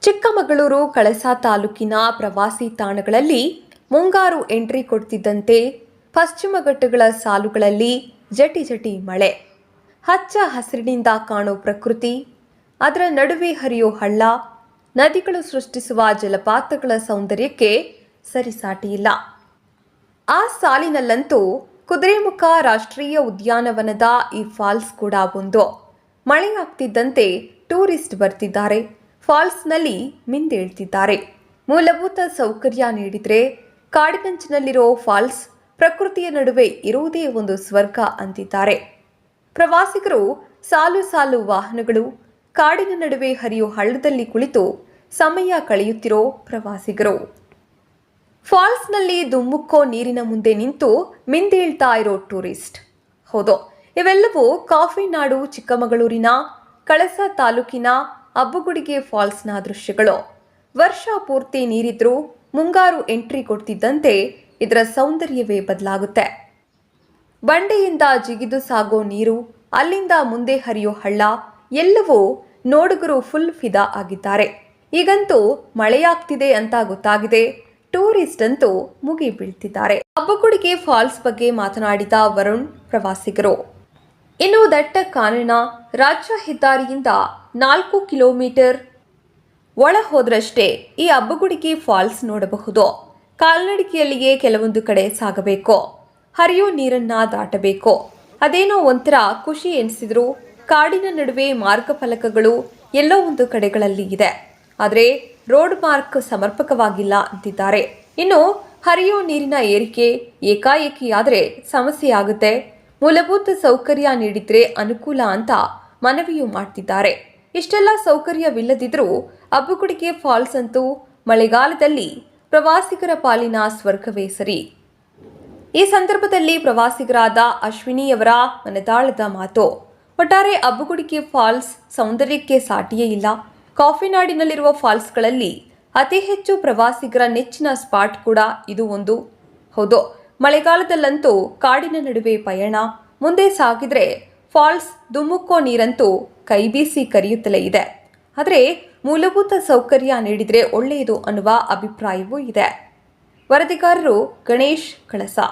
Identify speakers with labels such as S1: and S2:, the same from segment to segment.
S1: ಚಿಕ್ಕಮಗಳೂರು ಕಳಸಾ ತಾಲೂಕಿನ ಪ್ರವಾಸಿ ತಾಣಗಳಲ್ಲಿ ಮುಂಗಾರು ಎಂಟ್ರಿ ಕೊಡ್ತಿದ್ದಂತೆ ಪಶ್ಚಿಮ ಘಟ್ಟಗಳ ಸಾಲುಗಳಲ್ಲಿ ಜಟಿ ಜಟಿ ಮಳೆ, ಹಚ್ಚ ಹಸಿರಿನಿಂದ ಕಾಣೋ ಪ್ರಕೃತಿ, ಅದರ ನಡುವೆ ಹರಿಯೋ ಹಳ್ಳ, ನದಿಗಳು ಸೃಷ್ಟಿಸುವ ಜಲಪಾತಗಳ ಸೌಂದರ್ಯಕ್ಕೆ ಸರಿಸಾಟಿಯಿಲ್ಲ. ಆ ಸಾಲಿನಲ್ಲಂತೂ ಕುದುರೆಮುಖ ರಾಷ್ಟ್ರೀಯ ಉದ್ಯಾನವನದ ಈ ಫಾಲ್ಸ್ ಕೂಡ ಒಂದು. ಮಳೆಯಾಗ್ತಿದ್ದಂತೆ ಟೂರಿಸ್ಟ್ ಬರ್ತಿದ್ದಾರೆ, ಫಾಲ್ಸ್ನಲ್ಲಿ ಮಿಂದೇಳ್ತಿದ್ದಾರೆ. ಮೂಲಭೂತ ಸೌಕರ್ಯ ನೀಡಿದ್ರೆ ಕಾಡಿನಂಚಿನಲ್ಲಿರೋ ಫಾಲ್ಸ್ ಪ್ರಕೃತಿಯ ನಡುವೆ ಇರುವುದೇ ಒಂದು ಸ್ವರ್ಗ ಅಂತಿದ್ದಾರೆ ಪ್ರವಾಸಿಗರು. ಸಾಲು ಸಾಲು ವಾಹನಗಳು, ಕಾಡಿನ ನಡುವೆ ಹರಿಯೋ ಹಳ್ಳದಲ್ಲಿ ಕುಳಿತು ಸಮಯ ಕಳೆಯುತ್ತಿರೋ ಪ್ರವಾಸಿಗರು, ಫಾಲ್ಸ್ನಲ್ಲಿ ದುಮ್ಮುಕ್ಕೋ ನೀರಿನ ಮುಂದೆ ನಿಂತು ಮಿಂದೇಳ್ತಾ ಇರೋ ಟೂರಿಸ್ಟ್. ಹೌದು, ಇವೆಲ್ಲವೂ ಕಾಫಿ ನಾಡು ಚಿಕ್ಕಮಗಳೂರಿನ ಕಳಸಾ ತಾಲೂಕಿನ ಅಬ್ಬಗುಡಿಗೆ ಫಾಲ್ಸ್ನ ದೃಶ್ಯಗಳು. ವರ್ಷ ಪೂರ್ತಿ ನೀರಿದ್ರೂ ಮುಂಗಾರು ಎಂಟ್ರಿ ಕೊಡ್ತಿದ್ದಂತೆ ಇದರ ಸೌಂದರ್ಯವೇ ಬದಲಾಗುತ್ತೆ. ಬಂಡೆಯಿಂದ ಜಿಗಿದು ಸಾಗೋ ನೀರು, ಅಲ್ಲಿಂದ ಮುಂದೆ ಹರಿಯೋ ಹಳ್ಳ, ಎಲ್ಲವೂ ನೋಡುಗರು ಫುಲ್ ಫಿದಾ ಆಗಿದ್ದಾರೆ. ಈಗಂತೂ ಮಳೆಯಾಗ್ತಿದೆ ಅಂತ ಗೊತ್ತಾಗಿದೆ, ಟೂರಿಸ್ಟ್ ಅಂತೂ ಮುಗಿ ಬೀಳ್ತಿದ್ದಾರೆ. ಅಬ್ಬಗುಡಿಗೆ ಫಾಲ್ಸ್ ಬಗ್ಗೆ ಮಾತನಾಡಿದ ವರುಣ್ ಪ್ರವಾಸಿಗರು, ಇನ್ನು ದಟ್ಟ ಕಾನನ ರಾಜ್ಯ ಹೆದ್ದಾರಿಯಿಂದ 4 ಕಿಲೋಮೀಟರ್ ಒಳ ಹೋದ್ರಷ್ಟೇ ಈ ಅಬ್ಬಗುಡಿಗೆ ಫಾಲ್ಸ್ ನೋಡಬಹುದು. ಕಾಲ್ನಡಿಗೆಯಲ್ಲಿಯೇ ಕೆಲವೊಂದು ಕಡೆ ಸಾಗಬೇಕು, ಹರಿಯೋ ನೀರನ್ನ ದಾಟಬೇಕು. ಅದೇನೋ ಒಂಥರ ಖುಷಿ ಎನಿಸಿದ್ರು ಕಾಡಿನ ನಡುವೆ ಮಾರ್ಗ ಫಲಕಗಳು ಎಲ್ಲೋ ಒಂದು ಕಡೆಗಳಲ್ಲಿ ಇದೆ, ಆದರೆ ರೋಡ್ ಮಾರ್ಕ್ ಸಮರ್ಪಕವಾಗಿಲ್ಲ ಅಂತಿದ್ದಾರೆ. ಇನ್ನು ಹರಿಯೋ ನೀರಿನ ಏರಿಕೆ ಏಕಾಏಕಿಯಾದರೆ ಸಮಸ್ಯೆ ಆಗುತ್ತೆ, ಮೂಲಭೂತ ಸೌಕರ್ಯ ನೀಡಿದ್ರೆ ಅನುಕೂಲ ಅಂತ ಮನವಿಯೂ ಮಾಡ್ತಿದ್ದಾರೆ. ಇಷ್ಟೆಲ್ಲ ಸೌಕರ್ಯವಿಲ್ಲದಿದ್ರೂ ಅಬ್ಬಗುಡಿಗೆ ಫಾಲ್ಸ್ ಅಂತೂ ಮಳೆಗಾಲದಲ್ಲಿ ಪ್ರವಾಸಿಗರ ಪಾಲಿನ ಸ್ವರ್ಗವೇ ಸರಿ. ಈ ಸಂದರ್ಭದಲ್ಲಿ ಪ್ರವಾಸಿಗರಾದ ಅಶ್ವಿನಿಯವರ ಮನದಾಳದ ಮಾತು, ಒಟ್ಟಾರೆ ಅಬ್ಬಗುಡಿಗೆ ಫಾಲ್ಸ್ ಸೌಂದರ್ಯಕ್ಕೆ ಸಾಟಿಯೇ ಇಲ್ಲ. ಕಾಫಿ ನಾಡಿನಲ್ಲಿರುವ ಫಾಲ್ಸ್ಗಳಲ್ಲಿ ಅತಿ ಹೆಚ್ಚು ಪ್ರವಾಸಿಗರ ನೆಚ್ಚಿನ ಸ್ಪಾಟ್ ಕೂಡ ಇದು ಒಂದು. ಹೌದು, ಮಳೆಗಾಲದಲ್ಲಂತೂ ಕಾಡಿನ ನಡುವೆ ಪಯಣ, ಮುಂದೆ ಸಾಗಿದ್ರೆ ಫಾಲ್ಸ್ ದುಮ್ಮುಕ್ಕೋ ನೀರಂತೂ ಕೈಬೀಸಿ ಕರೆಯುತ್ತಲೇ ಇದೆ. ಆದರೆ ಮೂಲಭೂತ ಸೌಕರ್ಯ ನೀಡಿದರೆ ಒಳ್ಳೆಯದು ಅನ್ನುವ ಅಭಿಪ್ರಾಯವೂ ಇದೆ. ವರದಿಗಾರರು ಗಣೇಶ್ ಕಳಸಾ.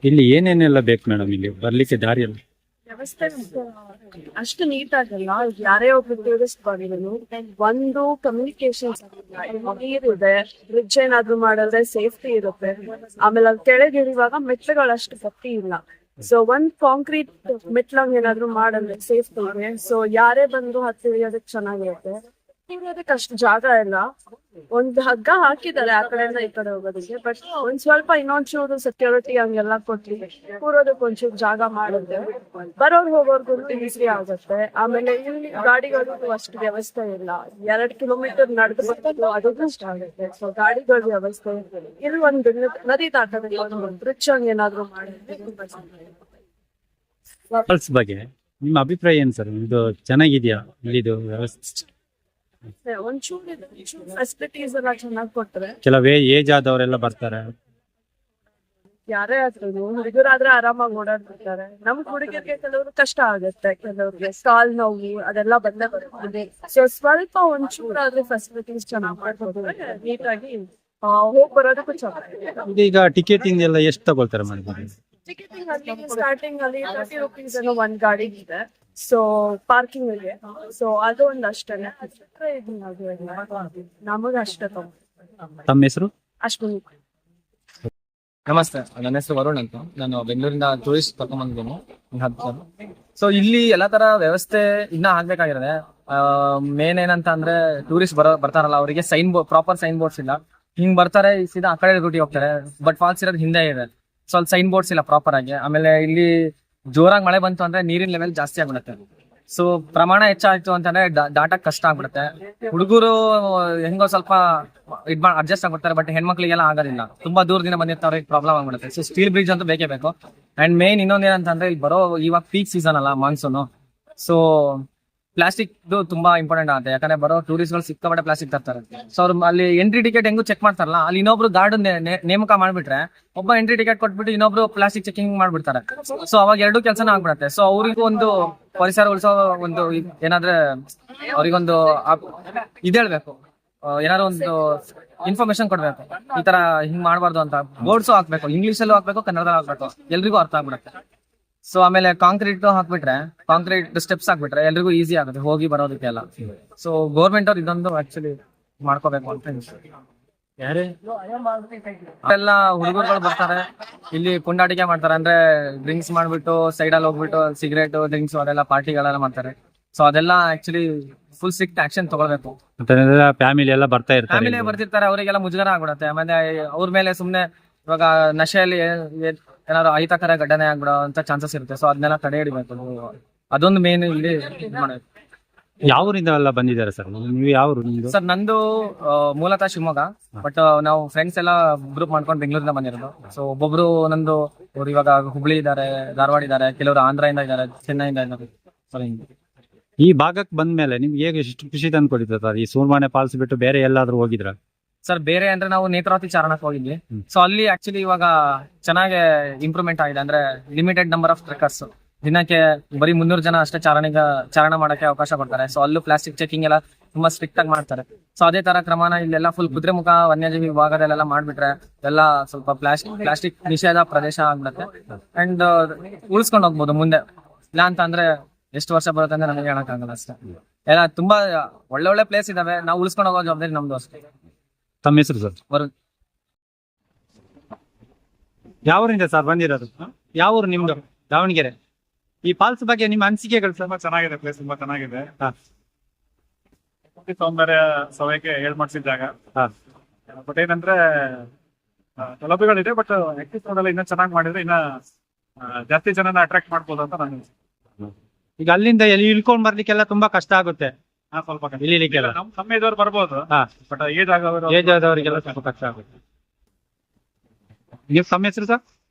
S2: ಇಲ್ಲಿ ಏನೇನೆಲ್ಲ ಬೇಕು ಮೇಡಮ್, ಇಲ್ಲಿ ಬರ್ಲಿಕ್ಕೆ ದಾರಿಯಲ್ಲಿ
S3: ವ್ಯವಸ್ಥೆ ಅಷ್ಟು ನೀಟಾಗಲ್ಲ. ಯಾರೇ ಒಬ್ರು ಟೂರಿಸ್ಟ್ ಬಂದ್ರು ಒಂದು ಕಮ್ಯುನಿಕೇಶನ್ ನೀರಿದೆ, ಬ್ರಿಡ್ಜ್ ಏನಾದ್ರು ಮಾಡಿದ್ರೆ ಸೇಫ್ಟಿ ಇರುತ್ತೆ. ಆಮೇಲೆ ಅಲ್ಲಿ ಕೆಳಗಿರುವಾಗ ಮೆಟ್ಲುಗಳು ಅಷ್ಟು ಗಟ್ಟಿ ಇಲ್ಲ. ಸೊ ಒಂದ್ ಕಾಂಕ್ರೀಟ್ ಮೆಟ್ಲಂಗ್ ಏನಾದ್ರು ಮಾಡಿದ್ರೆ ಸೇಫ್ಟಿ ಇದೆ. ಸೊ ಯಾರೇ ಬಂದ್ರು ಹತ್ತಿಳಿಯೋದಕ್ಕೆ ಚೆನ್ನಾಗಿರುತ್ತೆ. ಕೂರೋದಕ್ಕೆ ಅಷ್ಟು ಜಾಗ ಇಲ್ಲ. ಒಂದ್ ಹಗ್ಗ ಹಾಕಿದ್ದಾರೆ ಆ ಕಡೆಯಿಂದ ಈ ಕಡೆ ಹೋಗೋದಕ್ಕೆ, ಬಟ್ ಒಂದ್ ಸ್ವಲ್ಪ ಇನ್ನೊಂಚೂರು ಸೆಕ್ಯೂರಿಟಿ ಹಂಗೆಲ್ಲ ಕೊಟ್ಟಿ ಕೂರೋದಕ್ಕೆ ಒಂಚೂರು ಜಾಗ ಮಾಡಿದ್ರೆ ಬರೋರ್ ಹೋಗೋರ್ಗು ಈಸಿ ಆಗುತ್ತೆ. ಆಮೇಲೆ ಇಲ್ಲಿ ಗಾಡಿಗಳಿಗೂ ಅಷ್ಟು ವ್ಯವಸ್ಥೆ ಇಲ್ಲ. 2 ಕಿಲೋಮೀಟರ್ ನಡೆದು ಅದು ಕಷ್ಟ ಆಗುತ್ತೆ. ಸೊ ಗಾಡಿಗಳ ವ್ಯವಸ್ಥೆ ಇಲ್ಲಿ ಒಂದು ನದಿ ದಾಟದಲ್ಲಿ ಒಂದು ಬ್ರಿಡ್ಜ್ ಹಂಗ್ ಏನಾದ್ರು ಮಾಡಿದ್ರೆ
S2: ಫಾಲ್ಸ್ ಬಗ್ಗೆ ನಿಮ್ಮ ಅಭಿಪ್ರಾಯ ಏನ್ ಸರ್? ಇದು ಚೆನ್ನಾಗಿದೆಯಾ ಇಲ್ಲಿದು ವ್ಯವಸ್ಥೆ?
S3: ಒಂಚೂರು ಫೆಸಿಲಿಟೀಸ್ ಎಲ್ಲ ಚೆನ್ನಾಗಿ ಕೊಟ್ರೆ
S2: ಕೆಲವೇ ಏಜ್ ಆದವರೆಲ್ಲ ಬರ್ತಾರೆ.
S3: ಯಾರೇ ಆದ್ರೂ ಹುಡುಗರಾದ್ರೆ ಆರಾಮಾಗಿ ಓಡಾಡ್ಬಿಡ್ತಾರೆ. ನಮ್ ಹುಡುಗರಿಗೆ ಕೆಲವ್ರು ಕಷ್ಟ ಆಗುತ್ತೆ, ಕೆಲವ್ರಿಗೆ ಕಾಲ್ ನೋವು ಅದೆಲ್ಲ ಬಂದೇ ಬರುತ್ತೆ. ಸೊ ಸ್ವಲ್ಪ ಒಂಚೂರು ಆದ್ರೆ ಫೆಸಿಲಿಟೀಸ್ ಚೆನ್ನಾಗಿ ಮಾಡ್ಕೊಡ್ತಾರೆ, ನೀಟಾಗಿ ಹೋಗ್ ಬರೋದಕ್ಕೂ ಚೆನ್ನಾಗಿದೆ.
S2: ಈಗ ಟಿಕೆಟ್ ಇಂದೆಲ್ಲ ಎಷ್ಟು ತಗೊಳ್ತಾರೆ ಮೇಡಮ್?
S3: ಟಿಕೆಟಿಂಗ್ ಅಲ್ಲಿ ಸ್ಟಾರ್ಟಿಂಗ್ ಅಲ್ಲಿ 30 ರೂಪೀಸ್ ಏನೋ ಒಂದ್ ಗಾಡಿಗೆ ಇದೆ. ಸೊ ಪಾರ್ಕಿಂಗ್ ಇದೆ. ಸೊ ಅದು ಒಂದ್ ಅಷ್ಟೇನೆ, ನಮಗ ಅಷ್ಟೇ.
S2: ತಮ್ಮ ಹೆಸರು?
S3: ಅಶ್ವಿನಿ.
S4: ನಮಸ್ತೆ, ನನ್ನ ಹೆಸರು ವರುಣ್ ಅಂತ. ನಾನು ಬೆಂಗಳೂರಿಂದ ಟೂರಿಸ್ಟ್ ಕರ್ಕೊಂಡ್ ಸೊ ಇಲ್ಲಿ ಎಲ್ಲಾ ತರ ವ್ಯವಸ್ಥೆ ಇನ್ನ ಆಗ್ಬೇಕಾಗಿರೋದೆ. ಮೇನ್ ಏನಂತ ಅಂದ್ರೆ ಟೂರಿಸ್ಟ್ ಬರ್ತಾರಲ್ಲ ಅವರಿಗೆ ಪ್ರಾಪರ್ ಸೈನ್ ಬೋರ್ಡ್ಸ್ ಇಲ್ಲ. ಹಿಂಗ್ ಬರ್ತಾರೆ ಸೀದಾ ಆ ಕಡೆ ರೂಟಿಗೆ ಹೋಗ್ತಾರೆ, ಬಟ್ ಫಾಲ್ಸ್ ಇರೋದು ಹಿಂದೆ ಇದೆ. ಸ್ವಲ್ಪ ಸೈನ್ ಬೋರ್ಡ್ಸ್ ಇಲ್ಲ ಪ್ರಾಪರ್ ಆಗಿ. ಆಮೇಲೆ ಇಲ್ಲಿ ಜೋರಾಗಿ ಮಳೆ ಬಂತು ಅಂದ್ರೆ ನೀರಿನ ಲೆವೆಲ್ ಜಾಸ್ತಿ ಆಗ್ಬಿಡುತ್ತೆ. ಸೊ ಪ್ರಮಾಣ ಹೆಚ್ಚಾಯ್ತು ಅಂತಂದ್ರೆ ದಾಟಕ್ ಕಷ್ಟ ಆಗ್ಬಿಡುತ್ತೆ. ಹುಡುಗರು ಹೆಂಗೋ ಸ್ವಲ್ಪ ಅಡ್ಜಸ್ಟ್ ಆಗ್ಬಿಡ್ತಾರೆ, ಬಟ್ ಹೆಣ್ಮಕ್ಳಿಗೆಲ್ಲ ಆಗೋದಿಲ್ಲ. ತುಂಬಾ ದೂರದಿಂದ ಬಂದಿರ್ತಾವ್ರಿಗೆ ಪ್ರಾಬ್ಲಮ್ ಆಗ್ಬಿಡುತ್ತೆ. ಸೊ ಸ್ಟೀಲ್ ಬ್ರಿಡ್ಜ್ ಅಂತೂ ಬೇಕೇ ಬೇಕು. ಅಂಡ್ ಮೇನ್ ಇನ್ನೊಂದ್ ಏನಂತಂದ್ರೆ ಇಲ್ಲಿ ಬರೋ ಇವಾಗ ಪೀಕ್ ಸೀಸನ್ ಅಲ್ಲ, ಮಾನ್ಸೂನ್. ಸೊ ಪ್ಲಾಸ್ಟಿಕ್ ತುಂಬಾ ಇಂಪಾರ್ಟೆಂಟ್ ಆಗುತ್ತೆ. ಯಾಕಂದ್ರೆ ಬರೋ ಟೂರಿಸ್ಟ್ಗಳು ಸಿಕ್ಕಾಪಟ್ಟೆ ಪ್ಲಾಸ್ಟಿಕ್ ತರ್ತಾರೆ. ಸೊ ಅವ್ರು ಅಲ್ಲಿ ಎಂಟ್ರಿ ಟಿಕೆಟ್ ಹೆಂಗು ಚೆಕ್ ಮಾಡ್ತಾರಲ್ಲ, ಅಲ್ಲಿ ಇನ್ನೊಬ್ರು ಗಾರ್ಡ್ ನೇಮಕ ಮಾಡ್ಬಿಟ್ರೆ ಒಬ್ಬ ಎಂಟ್ರಿ ಟಿಕೆಟ್ ಕೊಟ್ಬಿಟ್ಟು ಇನ್ನೊಬ್ರು ಪ್ಲಾಸ್ಟಿಕ್ ಚೆಕಿಂಗ್ ಮಾಡ್ಬಿಡ್ತಾರೆ. ಸೊ ಅವಾಗ ಎರಡು ಕೆಲಸನ ಆಗ್ಬಿಡತ್ತೆ. ಸೊ ಅವ್ರಿಗೂ ಒಂದು ಪರಿಸರ ಉಳಿಸೋ ಒಂದು ಏನಾದ್ರೆ ಅವ್ರಿಗೊಂದು ಇದ್ ಹೇಳ್ಬೇಕು, ಏನಾದ್ರು ಒಂದು ಇನ್ಫಾರ್ಮೇಶನ್ ಕೊಡ್ಬೇಕು, ಈ ತರ ಹಿಂಗ್ ಮಾಡ್ಬಾರ್ದು ಅಂತ ಬೋರ್ಡ್ಸು ಹಾಕ್ಬೇಕು, ಇಂಗ್ಲಿಷ್ ಅಲ್ಲೂ ಹಾಕ್ಬೇಕು, ಕನ್ನಡದಲ್ಲೂ ಹಾಕ್ಬೇಕು, ಎಲ್ರಿಗೂ ಅರ್ಥ ಆಗ್ಬಿಡುತ್ತೆ. ಸೊ ಆಮೇಲೆ ಕಾಂಕ್ರೀಟ್ ಹಾಕ್ಬಿಟ್ರೆ, ಕಾಂಕ್ರೀಟ್ ಸ್ಟೆಪ್ಸ್ ಹಾಕ್ಬಿಟ್ರೆ ಎಲ್ರಿಗೂ ಈಸಿ ಆಗುತ್ತೆ ಹೋಗಿ ಬರೋದಕ್ಕೆಲ್ಲ. ಸೊ ಗೌರ್ಮೆಂಟ್ ಅವ್ರು ಇದೊಂದು ಆಕ್ಚುಲಿ ಮಾಡ್ಕೋಬೇಕು ಅಂತ
S2: ಯಾರೇ
S4: ಎಲ್ಲ ಹುಡುಗರುಗಳು ಬರ್ತಾರೆ ಇಲ್ಲಿ ಪುಂಡಾಟಿಕೆ ಮಾಡ್ತಾರೆ. ಅಂದ್ರೆ ಡ್ರಿಂಕ್ಸ್ ಮಾಡ್ಬಿಟ್ಟು ಸೈಡ್ ಅಲ್ಲಿ ಹೋಗ್ಬಿಟ್ಟು ಸಿಗರೇಟ್ ಡ್ರಿಂಕ್ಸ್ ಅದೆಲ್ಲ ಪಾರ್ಟಿಗಳೆಲ್ಲ ಮಾಡ್ತಾರೆ. ಸೊ ಅದೆಲ್ಲ ಆಕ್ಚುಲಿ ಫುಲ್ ಸ್ಟ್ರಿಕ್ಟ್ ಆಕ್ಷನ್ ತಗೊಳ್ಬೇಕು.
S2: ಫ್ಯಾಮಿಲಿ ಎಲ್ಲ ಬರ್ತಾ ಇರ್ತಾರೆ,
S4: ಫ್ಯಾಮಿಲಿ ಬರ್ತಿರ್ತಾರೆ, ಅವರಿಗೆಲ್ಲ ಮುಜುಗರ ಆಗ್ಬಿಡುತ್ತೆ. ಆಮೇಲೆ ಅವ್ರ ಮೇಲೆ ಸುಮ್ನೆ ಇವಾಗ ನಶೆಯಲ್ಲಿ ಏನಾದ್ರು ಅಹಿತಕರ ಘಟನೆ ಆಗ್ಬಿಡೋ ಅಂತ ಚಾನ್ಸಸ್ ಇರುತ್ತೆ. ಸೊ ಅದನ್ನೆಲ್ಲ ತಡೆ ಹಿಡಿಬೇಕು, ಅದೊಂದು ಮೇನ್ ಇಲ್ಲಿ ಮಾಡಬೇಕು.
S2: ಯಾವ ಊರಿಂದ ಎಲ್ಲ ಬಂದಿದ್ದಾರೆ ಸರ್? ನೀವು ಯಾವ ಊರು ನಿಮ್ದು?
S4: ಸರ್ ನಂದು ಮೂಲತಃ ಶಿವಮೊಗ್ಗ, ಬಟ್ ನಾವು ಫ್ರೆಂಡ್ಸ್ ಎಲ್ಲ ಗ್ರೂಪ್ ಮಾಡ್ಕೊಂಡು ಬೆಂಗಳೂರಿಂದ ಬಂದಿರೋದು. ಸೊ ಒಬ್ಬೊಬ್ರು ನಂದು ಅವ್ರು ಇವಾಗ ಹುಬ್ಳಿ ಇದಾರೆ, ಧಾರವಾಡ ಇದಾರೆ, ಕೆಲವರು ಆಂಧ್ರದಿಂದ ಇದಾರೆ, ಚೆನ್ನೈಯಿಂದ ಇದ್ದಾರೆ. ಸೊ
S2: ಈ ಭಾಗಕ್ಕೆ ಬಂದ್ಮೇಲೆ ನಿಮ್ಗೆ ಹೇಗೆ ಎಷ್ಟು ಖುಷಿ ತಂದು ಕೊಡಿತ ಸರ್? ಈ ಸೂರ್ಮಾನೆ ಫಾಲ್ಸ್ ಬಿಟ್ಟು ಬೇರೆ ಎಲ್ಲಾದ್ರೂ ಹೋಗಿದ್ರ
S4: ಸರ್? ಬೇರೆ ಅಂದ್ರೆ ನಾವು ನೇತ್ರಾವತಿ ಚಾರಣಕ್ಕೆ ಹೋಗಿದ್ವಿ. ಸೊ ಅಲ್ಲಿ ಆಕ್ಚುಲಿ ಇವಾಗ ಚೆನ್ನಾಗಿ ಇಂಪ್ರೂವ್ಮೆಂಟ್ ಆಗಿದೆ. ಅಂದ್ರೆ ಲಿಮಿಟೆಡ್ ನಂಬರ್ ಆಫ್ ಟ್ರೆಕರ್ಸ್, ದಿನಕ್ಕೆ ಬರೀ 300 ಜನ ಅಷ್ಟೇ ಚಾರಣ ಮಾಡಕ್ಕೆ ಅವಕಾಶ ಕೊಡ್ತಾರೆ. ಸೊ ಅಲ್ಲೂ ಪ್ಲಾಸ್ಟಿಕ್ ಚೆಕಿಂಗ್ ಎಲ್ಲ ತುಂಬಾ ಸ್ಟ್ರಿಕ್ಟ್ ಆಗಿ ಮಾಡ್ತಾರೆ. ಸೊ ಅದೇ ತರ ಕ್ರಮನ ಇಲ್ಲೆಲ್ಲ ಫುಲ್ ಕುದುರೆಮುಖ ವನ್ಯಜೀವಿ ವಿಭಾಗದಲ್ಲೆಲ್ಲ ಮಾಡ್ಬಿಟ್ರೆ ಎಲ್ಲ ಸ್ವಲ್ಪ ಪ್ಲಾಸ್ಟಿಕ್ ನಿಷೇಧ ಪ್ರದೇಶ ಆಗ್ಬಿಡುತ್ತೆ. ಅಂಡ್ ಉಳಿಸ್ಕೊಂಡು ಹೋಗ್ಬೋದು ಮುಂದೆ. ಇಲ್ಲ ಅಂತ ಅಂದ್ರೆ ಎಷ್ಟು ವರ್ಷ ಬರುತ್ತೆ ಅಂದ್ರೆ ನಮಗೆ ಹೇಳಕ್ಕಾಗಲ್ಲ ಅಷ್ಟೇ. ಎಲ್ಲ ತುಂಬಾ ಒಳ್ಳೆ ಪ್ಲೇಸ್ ಇದಾವೆ, ನಾವು ಉಳಿಸ್ಕೊಂಡು ಹೋಗೋ ಜವಾಬ್ದಾರಿ ನಮ್ದು ಅಷ್ಟೇ.
S2: ತಮ್ಮ ಹೆಸರು ಸರ್?
S4: ವರುಣ್.
S2: ಯಾವ ಊರಿಂದ ಸರ್ ಬಂದಿರೋದು? ಯಾವ ಊರು ನಿಮ್ದು? ದಾವಣಗೆರೆ. ಈ ಫಾಲ್ಸ್ ಬಗ್ಗೆ ನಿಮ್ಮ ಅನಿಸಿಕೆಗಳು ಸರ್?
S5: ತುಂಬಾ ಚೆನ್ನಾಗಿದೆ, ಪ್ಲೇಸ್ ತುಂಬಾ ಚೆನ್ನಾಗಿದೆ. ಸೌಂದರ್ಯ ಸಭೆಗೆ ಮಾಡ್ಸಿದ ಜಾಗ. ಬಟ್ ಏನಂದ್ರೆ ಸೌಲಭ್ಯಗಳಿದೆ, ಬಟ್ ಆಕ್ಟಿವ್ ರೋಡಲ್ಲಿ ಇನ್ನೂ ಚೆನ್ನಾಗಿ ಮಾಡಿದ್ರೆ ಇನ್ನ ಜಾಸ್ತಿ ಜನನ ಅಟ್ರಾಕ್ಟ್ ಮಾಡ್ಬೋದು ಅಂತ ನಾನು.
S2: ಈಗ ಅಲ್ಲಿಂದ ಎಲ್ಲಿ ಇಳ್ಕೊಂಡ್ ಬರ್ಲಿಕ್ಕೆಲ್ಲ ತುಂಬಾ ಕಷ್ಟ ಆಗುತ್ತೆ.
S5: ಸ್ವಲ್ಪ
S2: ಇಳಿಲಿಕ್ಕೆಲ್ಲ
S5: ನಮ್ಮ ಏಜವ್ರು ಬರ್ಬೋದು, ಬಟ್ ಏಜ್
S2: ಆದವರಿಗೆಲ್ಲ ಸ್ವಲ್ಪ ಕಷ್ಟ ಆಗುತ್ತೆ. ನೀವು ತಮ್ಮ ಹೆಸರು ಸರ್?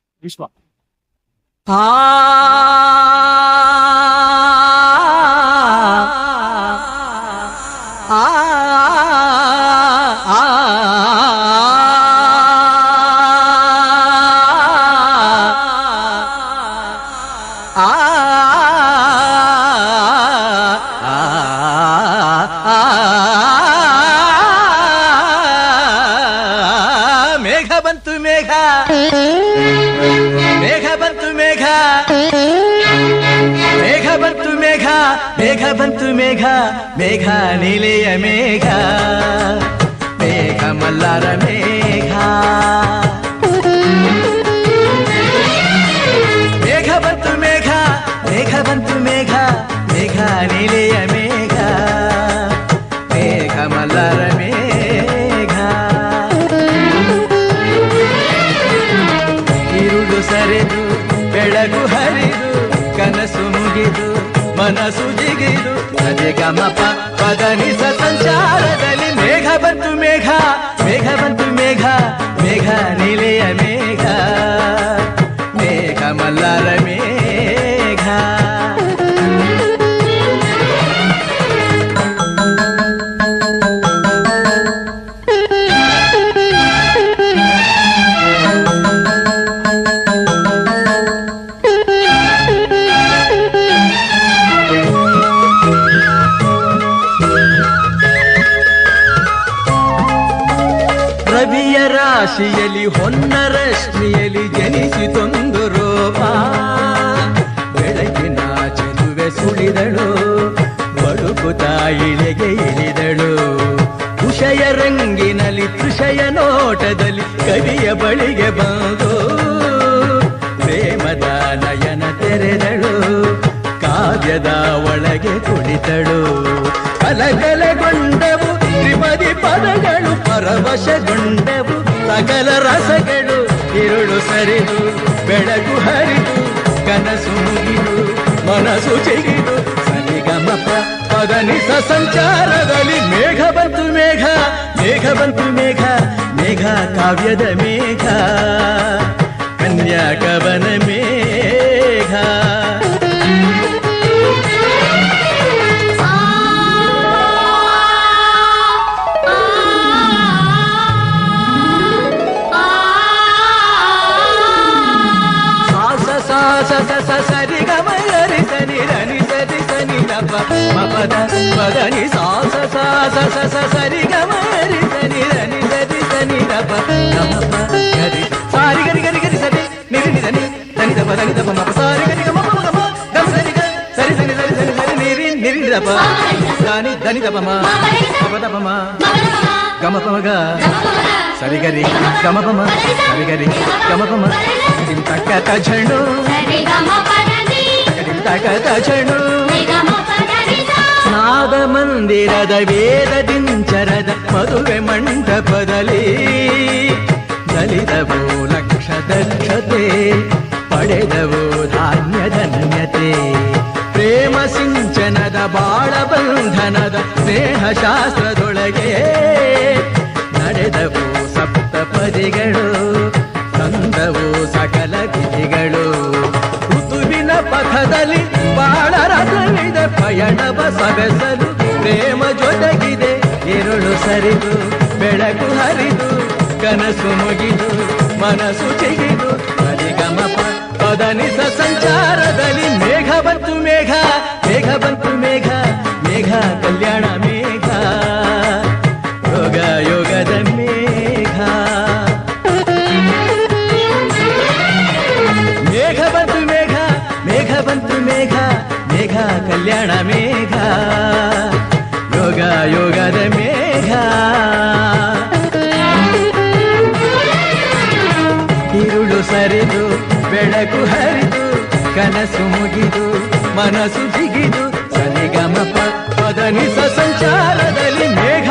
S5: ವಿಶ್ವ.
S6: ಮೇಘ ಬಂತು ಮೇಘ, ಮೇಘ ಬಂತು ಮೇಘ, ಮೇಘ ಬಂತು ಮೇಘ, ಮೇಘ ಬಂತು ಮೇಘ, ಮೇಘ ನೀಲೆಯ ಮೇಘ, ಮೇಘ ಮಲ್ಲಾರ ಮೇಘ. ಮೇಘ ಬಂತು ಮೇಘ, ಮೇಘ ಬಂತು ಮೇಘ, ಮೇಘ ನೀಲೆಯ ಮೇಘ, ಮೇಘ ಮಲ್ಲಾರ ಮೇಘ. ಇರುಳು ಸರಿದು ಬೆಳಗು ಹರಿದು ಕನಸು ಮುಗಿದು ಮನಸ್ಸು ಜಿಗಿದು ಅದೇ ಗಮಪ ಪದನಿಸ ಸಂಚಾರದಲ್ಲಿ ಮೇಘ ಬಂತು ಮೇಘ, ಮೇಘ ಬಂತು ಮೇಘ, ಮೇಘ ನೀಲೆಯ ಮೇಘ, ಮೇಘ ಮಲ್ಲಾರ ಮೇಘ. ರವಿಯ ರಾಶಿಯಲ್ಲಿ ಹೊನ್ನ ರಶ್ಮಿಯಲ್ಲಿ ಜನಿಸಿತೊಂದು ರೋಮ, ಬೆಳಗಿನ ಚೆಲುವೆ ಸುಳಿದಳು, ಬಳುಕುತ್ತಾ ಇಳೆಗೆ ಇಳಿದಳು, ಉಷಯ ರಂಗಿನಲ್ಲಿ ತೃಷಯ ನೋಟದಲ್ಲಿ ಕವಿಯ ಬಳಿಗೆ ಬಂದು ಪ್ರೇಮದ ನಯನ ತೆರೆದಳು, ಕಾವ್ಯದ ಒಳಗೆ ಕುಳಿತಳು. ಕಲಕಲಗೊಂಡವು ತ್ರಿಪದಿ ಪದಗಳು, ಪರವಶಗೊಂಡವು ಸಕಲ ರಸಗಳು, ಇರುಳು ಸರಿದು ಬೆಳಕು ಹರಿದು ಕನಸು ಮುಗಿದು ಮನಸ್ಸು ಚಿಗಿದು ಸರಿಗಮಪ ಪದನಿಸ ಸಂಚಾರದಲ್ಲಿ ಮೇಘ ಬಂತು ಮೇಘ, ಮೇಘ ಬಂತು ಮೇಘ, ಮೇಘ ಕಾವ್ಯದ ಮೇಘ, ಕನ್ಯಾಕವನ ಮೇಘ. ದಪ ಮಪದ ಪದನಿ ಸಾಸ ಸಾಸ ಸಸ ಸರಿ ಗಮರಿ ಸನಿ ಧನಿ ಸರಿ ಸನಿ ದಪ ಗಮಪ ಗರಿ ಸಾರಿ ಗರಿ ಗರಿ ಗರಿ ಸರಿ ನಿರಿ ನಿಧನಿ ಧನಿ ದಪ ಮಪ ಸಾರಿ ಗರಿ ಗಮ ಗಮ ಗಮ ಸರಿ ಗ ಸರಿ ಸರಿ ಸರಿ ಸರಿ ಸರಿ ನಿರಿ ನಿರಿ ದಪ ದಾನಿ ಧನಿ ದಪ ಮ ಮಪ ದಪ ಮ ಗಮ ಪಮ ಗ ಸರಿ ಗರಿ ಗಮ ಪಮ ಸರಿ ಗರಿ ಗಮ ಪಮ ಡಿಂ ತಕ್ಕ ತಜಣು ಡಿಂ ತಕ್ಕ ತಜಣು ನಾದ ಮಂದಿರದ ವೇದ ದಿಂಚರದ ಮದುವೆ ಮಂಟಪದಲ್ಲಿ ದಲಿದವು ಲಕ್ಷ ದಕ್ಷತೆ ಪಡೆದವು ಧಾನ್ಯ ಧನ್ಯತೆ ಪ್ರೇಮ ಸಿಂಚನದ ಬಾಳ ಬಂಧನದ ಸ್ನೇಹ ಶಾಸ್ತ್ರದೊಳಗೆ ನಡೆದವು ಸಪ್ತಪದಿಗಳು ತಂದವು ಸಕಲ ವಿಧಿಗಳು ಋತುವಿನ ಪಥದಲ್ಲಿ ಬಾಳ ರಥವಿದೆ ಪಯಣವ ಸವೆಸಲು ಪ್ರೇಮ ಜೊತೆಗಿದೆ ഇരുಳು ಸರಿದು ಬೆಳಕು ಹರಿದು ಕನಸು ಮುಗಿದು ಮನಸ್ಸು ಚಿಗಿದು ಸರಿಗಮಪ ಪದನಿಸ ಸಂಚಾರದಲ್ಲಿ ಮೇಘ ಬಂತು ಮೇಘ ಮೇಘ ಬಂತು ಮೇಘ ಮೇಘ ಕಲ್ಯಾಣ ಮೇಘ ಯೋಗ ಯೋಗದ ಮೇಘ ಮೇಘ ಬಂತು ಮೇಘ ಮೇಘ ಬಂತು ಮೇಘ ಮೇಘ ಕಲ್ಯಾಣ ಮೇಘ ಯೋಗ ಯೋಗದ ಮೇಘ ഇരുಳು ಸರಿದು ಬೆಳಕು ಹರಿದು ಕನಸು ಮುಗಿದು ಮನಸ್ಸು ಜಿಗಿದು ಸರಿಗಮಪ ಪದನಿಸ ಸಂಚಾರದಲ್ಲಿ ಮೇಘ.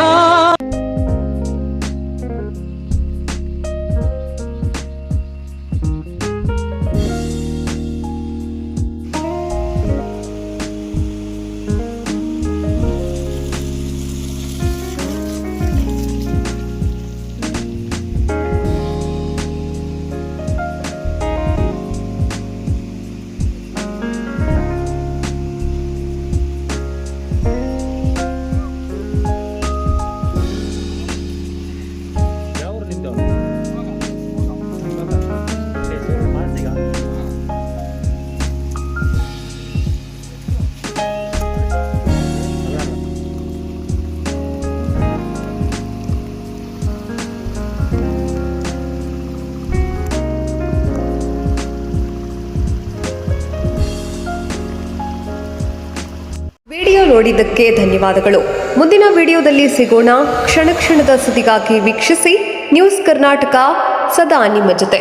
S1: ವಿಡಿಯೋ ನೋಡಿದ್ದಕ್ಕೆ ಧನ್ಯವಾದಗಳು. ಮುಂದಿನ ವಿಡಿಯೋದಲ್ಲಿ ಸಿಗೋಣ. ಕ್ಷಣ ಕ್ಷಣದ ಸುದ್ದಿಗಾಗಿ ವೀಕ್ಷಿಸಿ ನ್ಯೂಸ್ ಕರ್ನಾಟಕ, ಸದಾ ನಿಮ್ಮ ಜೊತೆ.